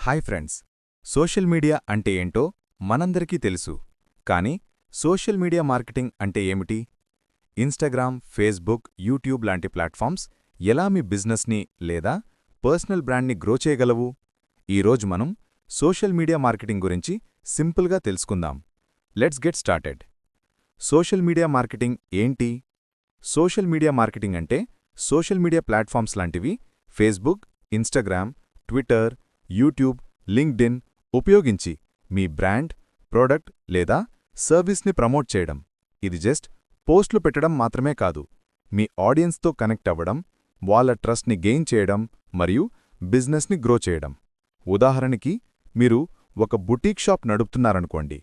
Hi friends, social media అంటే ఏంటో మనందరికీ తెలుసు. కానీ సోషల్ మీడియా మార్కెటింగ్ అంటే ఏమిటి? ఇన్స్టాగ్రామ్, ఫేస్బుక్, యూట్యూబ్ లాంటి ప్లాట్ఫామ్స్ ఎలా మీ బిజినెస్ని లేదా పర్సనల్ బ్రాండ్ని గ్రో చేయగలవు? ఈరోజు మనం సోషల్ మీడియా మార్కెటింగ్ గురించి సింపుల్గా తెలుసుకుందాం. Let's get started. Social media marketing ఏంటి? సోషల్ మీడియా మార్కెటింగ్ అంటే సోషల్ మీడియా ప్లాట్ఫామ్స్ లాంటివి Facebook, Instagram, Twitter, YouTube, LinkedIn ఉపయోగించి మీ బ్రాండ్, ప్రోడక్ట్ లేదా సర్వీస్ని ప్రమోట్ చేయడం. ఇది జస్ట్ పోస్టులు పెట్టడం మాత్రమే కాదు, మీ ఆడియన్స్తో కనెక్ట్ అవ్వడం, వాళ్ళ ట్రస్ట్ని గెయిన్ చేయడం మరియు బిజినెస్ని గ్రో చేయడం. ఉదాహరణకి, మీరు ఒక బుటీక్ షాప్ నడుపుతున్నారనుకోండి.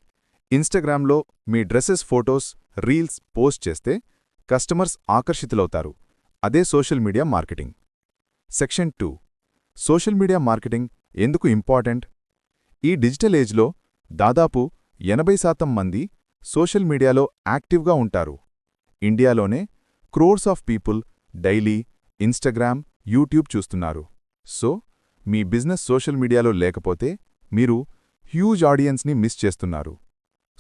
ఇన్స్టాగ్రామ్లో మీ డ్రెస్సెస్ ఫోటోస్, రీల్స్ పోస్ట్ చేస్తే కస్టమర్స్ ఆకర్షితులవుతారు. అదే social media marketing. Section 2. Social media marketing ఎందుకు ఇంపార్టెంట్? ఈ డిజిటల్ ఏజ్లో దాదాపు 80% మంది సోషల్ మీడియాలో యాక్టివ్గా ఉంటారు. ఇండియాలోనే crores of people daily Instagram, YouTube చూస్తున్నారు. సో, మీ బిజినెస్ సోషల్ మీడియాలో లేకపోతే మీరు హ్యూజ్ ఆడియన్స్ని మిస్ చేస్తున్నారు.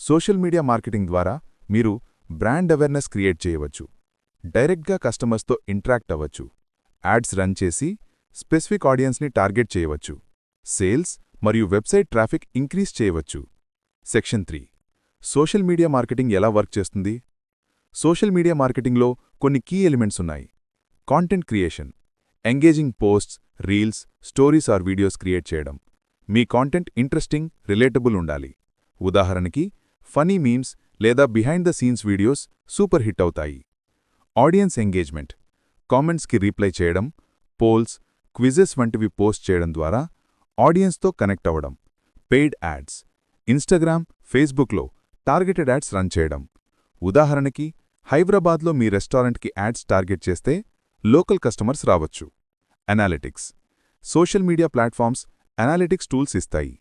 సోషల్ మీడియా మార్కెటింగ్ ద్వారా మీరు బ్రాండ్ అవేర్నెస్ క్రియేట్ చేయవచ్చు, డైరెక్ట్గా కస్టమర్స్తో ఇంటరాక్ట్ అవ్వచ్చు, యాడ్స్ రన్ చేసి స్పెసిఫిక్ ఆడియన్స్ని టార్గెట్ చేయవచ్చు, సేల్స్ మరియు వెబ్సైట్ ట్రాఫిక్ ఇంక్రీజ్ చేయవచ్చు. సెక్షన్ 3. సోషల్ మీడియా మార్కెటింగ్ ఎలా వర్క్ చేస్తుంది? సోషల్ మీడియా మార్కెటింగ్లో కొన్ని కీ ఎలిమెంట్స్ ఉన్నాయి. Content creation, engaging posts, reels, stories or videos create చేయడం. మీ కాంటెంట్ ఇంట్రెస్టింగ్, రిలేటబుల్ ఉండాలి. ఉదాహరణకి, ఫనీ మీమ్స్ లేదా behind the scenes videos super hit అవుతాయి. ఆడియన్స్ ఎంగేజ్మెంట్, కామెంట్స్కి రీప్లై చేయడం, పోల్స్, క్విజెస్ వంటివి పోస్ట్ చేయడం ద్వారా ఆడియన్స్తో కనెక్ట్ అవ్వడం. పెయిడ్ యాడ్స్, ఇన్స్టాగ్రామ్, ఫేస్బుక్లో టార్గెటెడ్ యాడ్స్ రన్ చేయడం. ఉదాహరణకి, హైదరాబాద్లో మీ రెస్టారెంట్కి యాడ్స్ టార్గెట్ చేస్తే లోకల్ కస్టమర్స్ రావచ్చు. Analytics, social media platforms analytics tools ఇస్తాయి.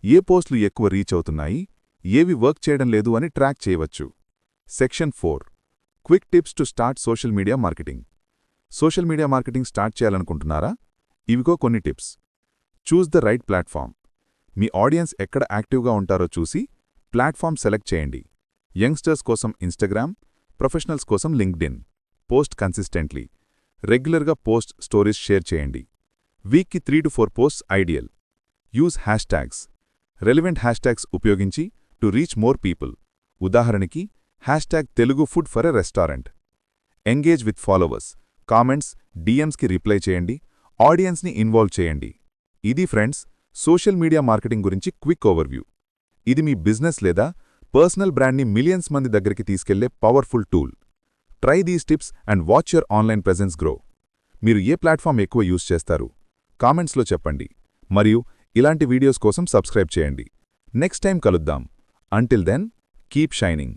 ఏ పోస్టులు ఎక్కువ రీచ్ అవుతున్నాయి, ఏవి వర్క్ చేయడం లేదు అని ట్రాక్ చేయవచ్చు. Section 4. Quick tips to start social media marketing. Social media marketing start చేయాలనుకుంటున్నారా? ఇవిగో కొన్ని tips. Choose the right platform. మీ ఆడియన్స్ ఎక్కడ యాక్టివ్గా ఉంటారో చూసి ప్లాట్ఫామ్ సెలెక్ట్ చేయండి. యంగ్స్టర్స్ కోసం ఇన్స్టాగ్రామ్, ప్రొఫెషనల్స్ కోసం లింక్డ్ఇన్. Post consistently. రెగ్యులర్గా పోస్ట్, స్టోరీస్ షేర్ చేయండి. వీక్కి 3 to 4 posts ideal. Use hashtags. Relevant hashtags ఉపయోగించి టు రీచ్ మోర్ పీపుల్. ఉదాహరణకి, #Telugu food for a restaurant. Engage with followers. Comments, డిఎమ్స్కి reply చేయండి. ఆడియన్స్ని ఇన్వాల్వ్ చేయండి. ఇది ఫ్రెండ్స్, సోషల్ మీడియా మార్కెటింగ్ గురించి క్విక్ ఓవర్వ్యూ. ఇది మీ బిజినెస్ లేదా పర్సనల్ బ్రాండ్ని మిలియన్స్ మంది దగ్గరికి తీసుకెళ్లే powerful tool. Try these tips and watch your online presence grow. మీరు ఏ ప్లాట్ఫామ్ ఎక్కువ యూజ్ చేస్తారు? కామెంట్స్లో చెప్పండి. మరియు ఇలాంటి వీడియోస్ కోసం సబ్స్క్రైబ్ చేయండి. నెక్స్ట్ టైం కలుద్దాం. Until then, keep shining.